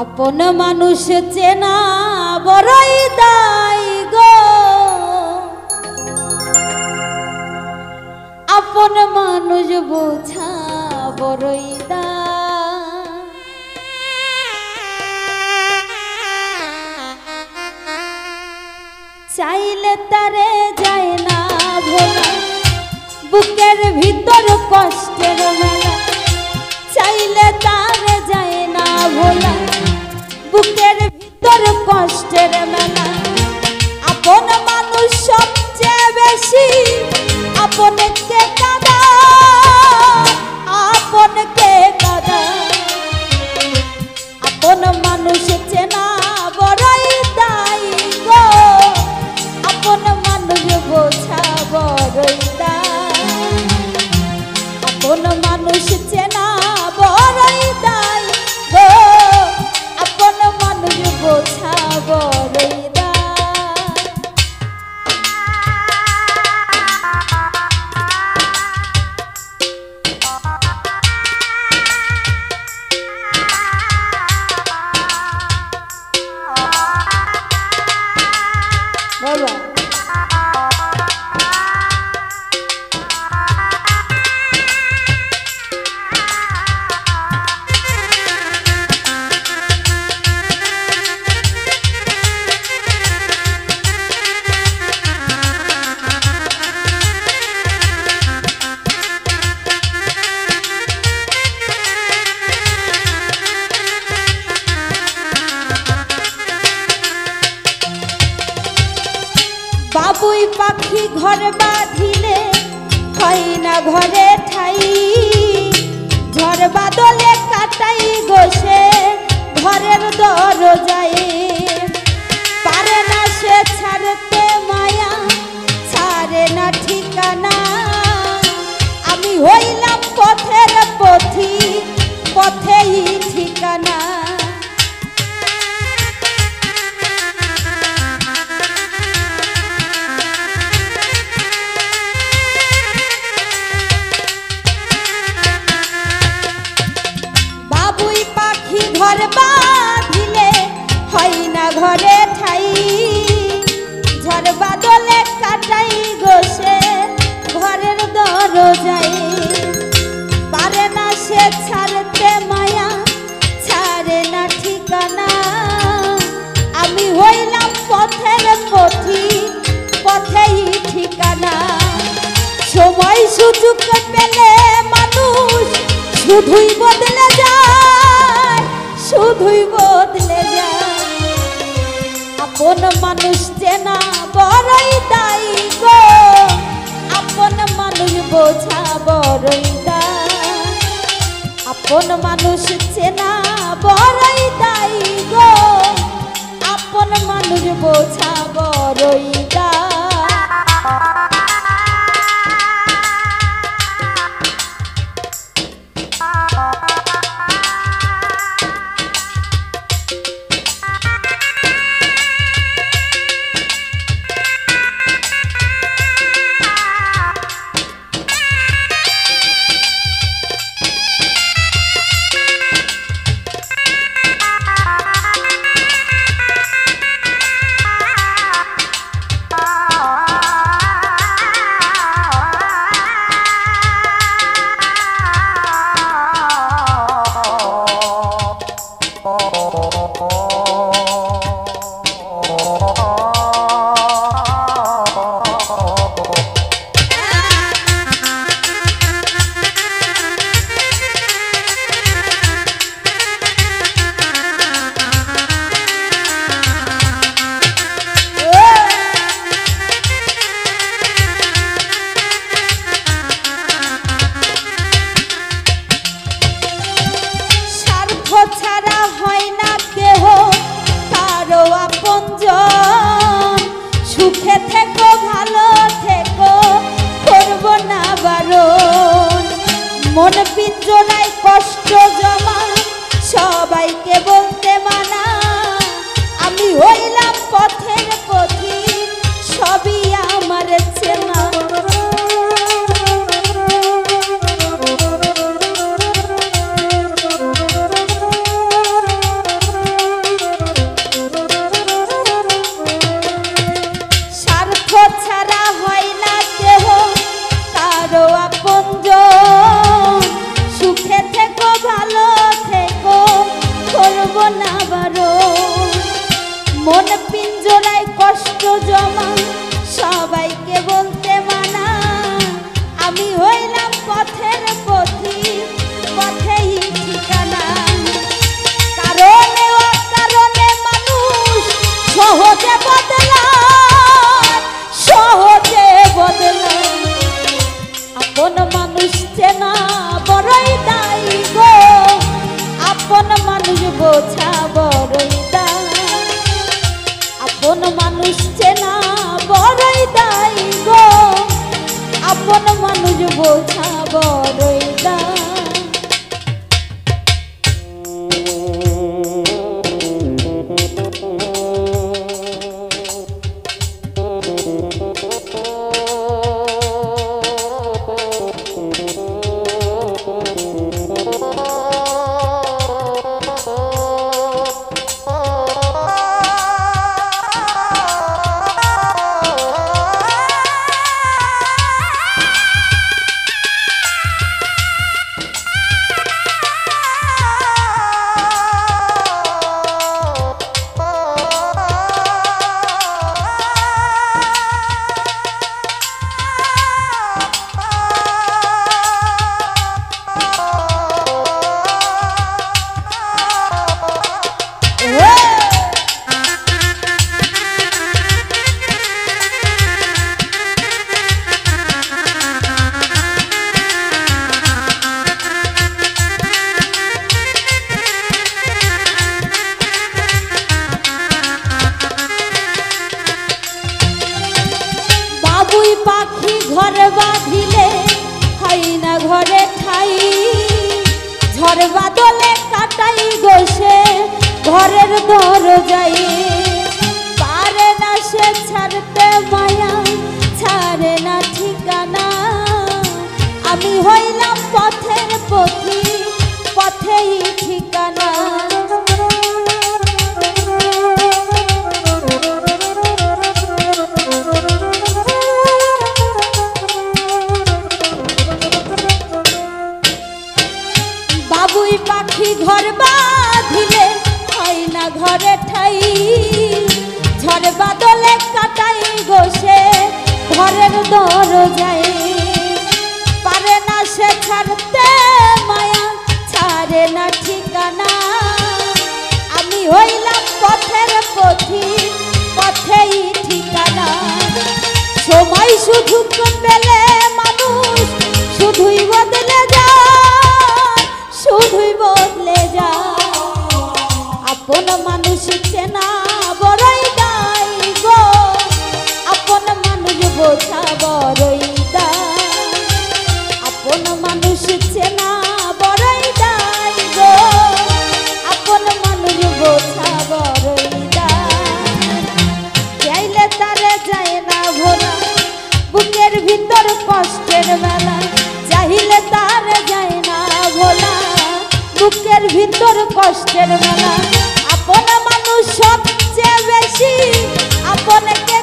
আপন মানুষ চেনা বড়ই দায় গো, আপন মানুষ বোঝা বড়ই দায়। চাইলে তারে যায় না ভোলা, বুকের ভিতর কষ্টের মেলা। চাইলে তারে যায় না ভোলা, বুকের ভিতর কষ্টের মেলা। আপন মানুষ সবচেয়ে বেশি আপনকে কাঁদা, আপনকে কাঁদা। আপন মানুষ চেনা বড়ই দায় গো, আপন মানুষ বোঝা বড়ই দায়। আপন মানুষ চেনা বড়ই দায় গো, আপন মানুষ বোঝা বড়ই দায়। বাবা বাবুই পাখি ঘর বাঁধিলে হয় না ঘরে ঠাই, ঝড় বাদলে কাটাই গোসে ঘরের দরজায়। পারে না সে ছাড়তে মায়া, ছাড়ে না ঠিকানা। আমি হইলাম পথের পথি, পথেই ঠিকানা। ঘর বাঁধিলে হয় না ঘরে ঠাই, ঝড় বাদলে কাটাই গোসে ঘরের দরজায়। পারে না সে ছাড়তে মায়া, ছাড়ে না ঠিকানা। আমি হইলাম পথের পথি, পথেই ঠিকানা। সময় সুযোগ পেলে মানুষ শুধুই বদলে যায়, শুধুই বদলে যায়। আপন মানুষ চেনা বড়ই দায় গো, আপন মানুষ বোঝা বড়ই দায়। আপন মানুষ চেনা বড়ই দায় গো, আপন মানুষ বোঝা বড়ই দায়। ছাড়া হয় না কেহ কারো আপনজন, সুখে থেকো ভালো থেকো করব না বারণ। মন পিঞ্জরায় কষ্ট জমা সবাইকে বলতে মানা। আমি হইলাম পথের পথি, সবই আমার চেনা। জমা সবাইকে বলতে মানা আমি হইলাম পথের পথিক পথেই ঠিকানা কারণে অকারণে মানুষ সহজে বদলায় সহজে বদলায় আপন মানুষ চেনা বড়ই দায়ী গো আপন মানুষ বোঝা বড়ই দায় আপন মানুষ চেনা বড়ই দায়ী গো আপন মানুষ বোঝা বড়ই দায় পাখি ঘর বাঁধিলে হয় না ঘরে ঠাই ঝড় বাদলে কাটাই গোসে ঘরের দরজাই পারে না সে ছাড়তে মায়া ছাড়ে না ঠিকানা আমি হইলাম পথের পথিক পথেই ঠিকানা পাখি ঘর বাঁধিলে হয় না ঘরে ঠাই ঝড় বাদলে কাটাই গোসে ঘরের দরজায় পারে না সে ছাড়তে মায়া ছাড়ে না ঠিকানা আমি হইলাম পথের পথিক পথেই ঠিকানা সময় শুধু পেলে মানুষ শুধুই বদলে যায় শুধুই বদলে যায় আপন মানুষ চেনা বড়ই দায় গো আপন মানুষ বোঝা বড়ই দায় আপন মানুষ চেনা বড়ই দায় গো আপন মানুষ বোঝা বড়ই দায় চাইলে তারে যায় না ভোলা বুকের ভিতর কষ্টের বেলা চাইলে তারে যায় না ভোলা বুকের ভিতর কষ্টের বেলা আপন মানুষ সবচেয়ে বেশি আপনকে